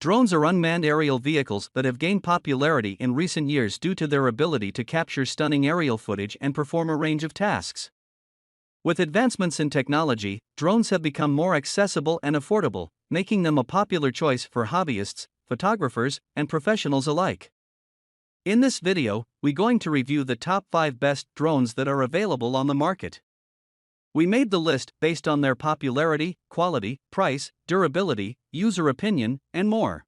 Drones are unmanned aerial vehicles that have gained popularity in recent years due to their ability to capture stunning aerial footage and perform a range of tasks. With advancements in technology, drones have become more accessible and affordable, making them a popular choice for hobbyists, photographers, and professionals alike. In this video, we're going to review the top 5 best drones that are available on the market. We made the list based on their popularity, quality, price, durability, user opinion, and more.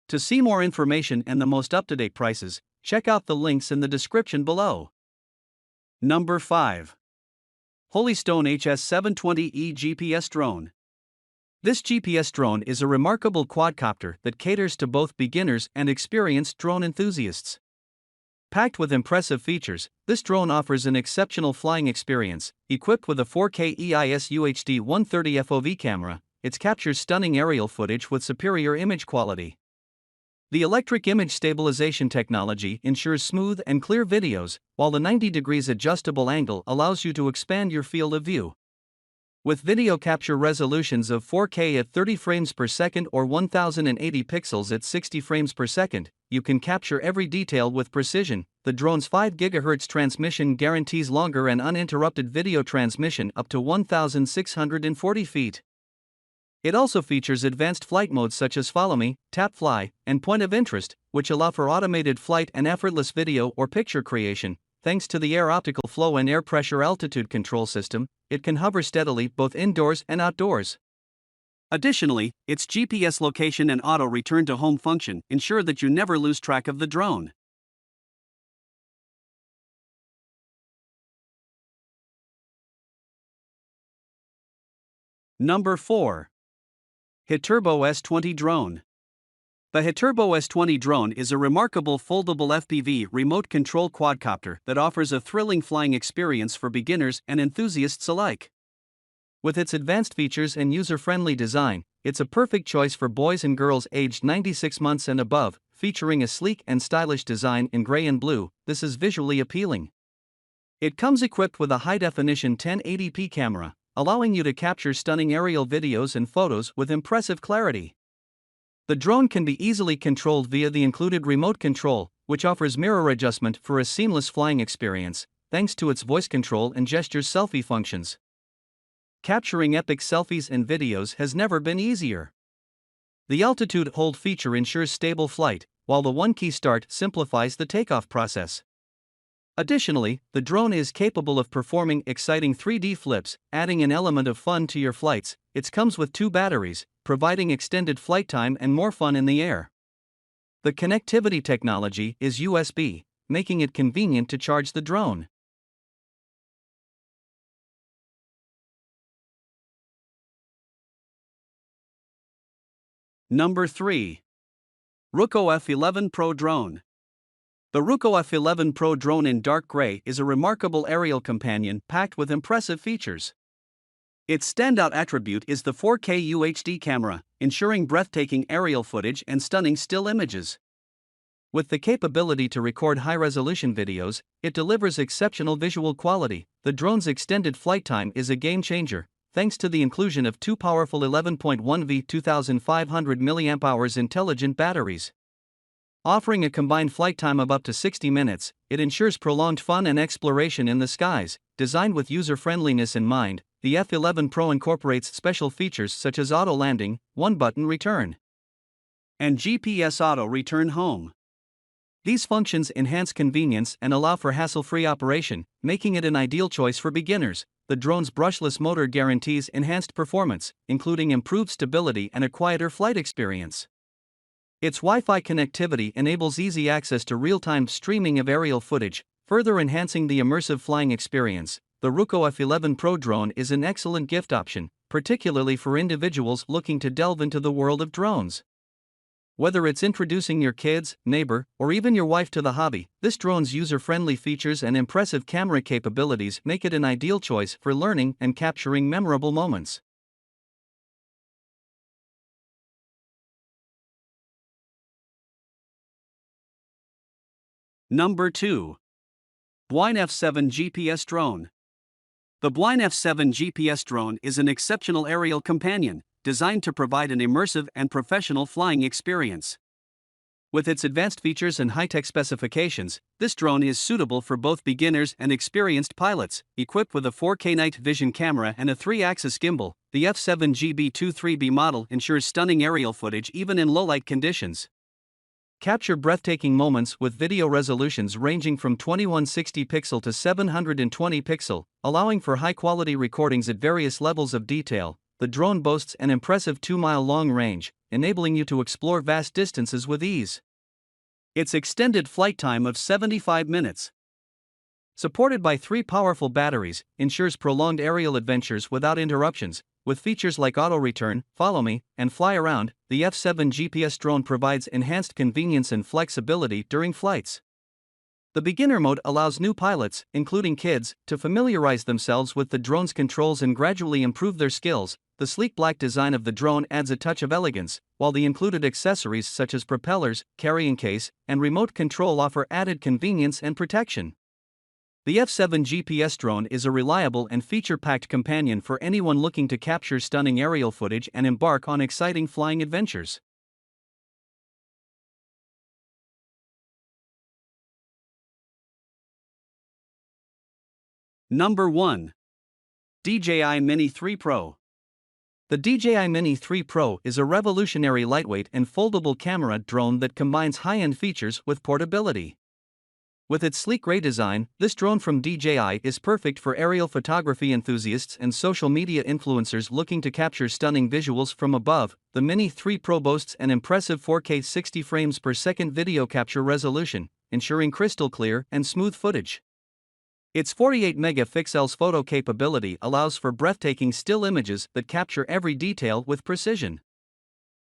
To see more information and the most up-to-date prices, check out the links in the description below. Number 5. Holystone HS720E GPS Drone. This GPS drone is a remarkable quadcopter that caters to both beginners and experienced drone enthusiasts. Packed with impressive features, this drone offers an exceptional flying experience. Equipped with a 4K EIS UHD 130 FOV camera, it captures stunning aerial footage with superior image quality. The electric image stabilization technology ensures smooth and clear videos, while the 90 degrees adjustable angle allows you to expand your field of view. With video capture resolutions of 4K at 30 frames per second or 1080 pixels at 60 frames per second, you can capture every detail with precision. The drone's 5 GHz transmission guarantees longer and uninterrupted video transmission up to 1,640 feet. It also features advanced flight modes such as Follow Me, Tap Fly, and Point of Interest, which allow for automated flight and effortless video or picture creation. Thanks to the air optical flow and air pressure altitude control system, it can hover steadily both indoors and outdoors. Additionally, its GPS location and auto return to home function ensure that you never lose track of the drone. Number 4. Turbo S20 Drone. The Turbo S20 Drone is a remarkable foldable FPV remote control quadcopter that offers a thrilling flying experience for beginners and enthusiasts alike. With its advanced features and user-friendly design, it's a perfect choice for boys and girls aged 96 months and above. Featuring a sleek and stylish design in gray and blue, this is visually appealing. It comes equipped with a high-definition 1080p camera, allowing you to capture stunning aerial videos and photos with impressive clarity. The drone can be easily controlled via the included remote control, which offers mirror adjustment for a seamless flying experience, thanks to its voice control and gesture selfie functions. Capturing epic selfies and videos has never been easier. The altitude hold feature ensures stable flight, while the one-key start simplifies the takeoff process. Additionally, the drone is capable of performing exciting 3D flips, adding an element of fun to your flights. It comes with 2 batteries, providing extended flight time and more fun in the air. The connectivity technology is USB, making it convenient to charge the drone. Number 3. Rooko F11 Pro Drone. The Rooko F11 Pro Drone in dark gray is a remarkable aerial companion packed with impressive features. Its standout attribute is the 4K UHD camera, ensuring breathtaking aerial footage and stunning still images. With the capability to record high-resolution videos, it delivers exceptional visual quality. The drone's extended flight time is a game-changer, thanks to the inclusion of 2 powerful 11.1V 2500 mAh intelligent batteries. Offering a combined flight time of up to 60 minutes, it ensures prolonged fun and exploration in the skies. Designed with user-friendliness in mind, the F11 Pro incorporates special features such as auto landing, one-button return, and GPS auto return home. These functions enhance convenience and allow for hassle-free operation, making it an ideal choice for beginners. The drone's brushless motor guarantees enhanced performance, including improved stability and a quieter flight experience. Its Wi-Fi connectivity enables easy access to real-time streaming of aerial footage, further enhancing the immersive flying experience. The Rooko F11 Pro Drone is an excellent gift option, particularly for individuals looking to delve into the world of drones. Whether it's introducing your kids, neighbor, or even your wife to the hobby, this drone's user-friendly features and impressive camera capabilities make it an ideal choice for learning and capturing memorable moments. Number 2. DJI F7 GPS Drone. The DJI F7 GPS drone is an exceptional aerial companion, designed to provide an immersive and professional flying experience. With its advanced features and high-tech specifications, this drone is suitable for both beginners and experienced pilots. Equipped with a 4K night vision camera and a 3-axis gimbal, the F7GB-23B model ensures stunning aerial footage even in low-light conditions. Capture breathtaking moments with video resolutions ranging from 2160 pixel to 720 pixel, allowing for high-quality recordings at various levels of detail. The drone boasts an impressive 2-mile-long range, enabling you to explore vast distances with ease. Its extended flight time of 75 minutes, supported by 3 powerful batteries, ensures prolonged aerial adventures without interruptions. With features like auto return, follow me, and fly around, the F7 GPS drone provides enhanced convenience and flexibility during flights. The beginner mode allows new pilots, including kids, to familiarize themselves with the drone's controls and gradually improve their skills. The sleek black design of the drone adds a touch of elegance, while the included accessories such as propellers, carrying case, and remote control offer added convenience and protection. The F7 GPS drone is a reliable and feature-packed companion for anyone looking to capture stunning aerial footage and embark on exciting flying adventures. Number 1. DJI Mini 3 Pro. The DJI Mini 3 Pro is a revolutionary lightweight and foldable camera drone that combines high-end features with portability. With its sleek gray design, this drone from DJI is perfect for aerial photography enthusiasts and social media influencers looking to capture stunning visuals from above. The Mini 3 Pro boasts an impressive 4K 60 frames per second video capture resolution, ensuring crystal clear and smooth footage. Its 48 megapixels photo capability allows for breathtaking still images that capture every detail with precision.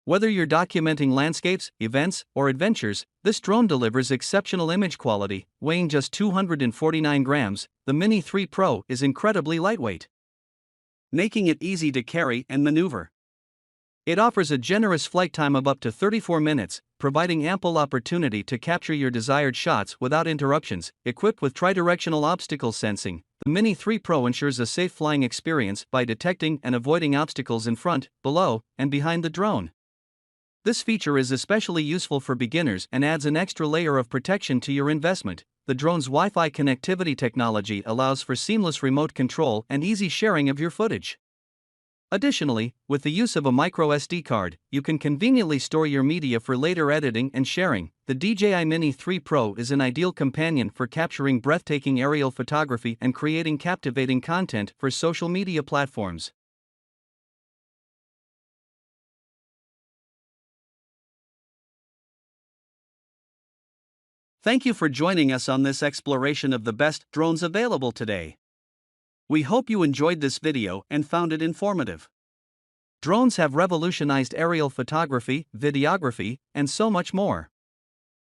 Whether you're documenting landscapes, events, or adventures, this drone delivers exceptional image quality. Weighing just 249 grams, the Mini 3 Pro is incredibly lightweight, making it easy to carry and maneuver. It offers a generous flight time of up to 34 minutes, providing ample opportunity to capture your desired shots without interruptions. Equipped with tridirectional obstacle sensing, the Mini 3 Pro ensures a safe flying experience by detecting and avoiding obstacles in front, below, and behind the drone. This feature is especially useful for beginners and adds an extra layer of protection to your investment. The drone's Wi-Fi connectivity technology allows for seamless remote control and easy sharing of your footage. Additionally, with the use of a micro SD card, you can conveniently store your media for later editing and sharing. The DJI Mini 3 Pro is an ideal companion for capturing breathtaking aerial photography and creating captivating content for social media platforms. Thank you for joining us on this exploration of the best drones available today. We hope you enjoyed this video and found it informative. Drones have revolutionized aerial photography, videography, and so much more.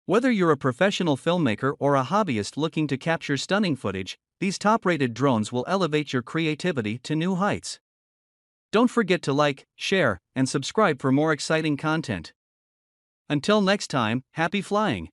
Whether you're a professional filmmaker or a hobbyist looking to capture stunning footage, these top-rated drones will elevate your creativity to new heights. Don't forget to like, share, and subscribe for more exciting content. Until next time, happy flying!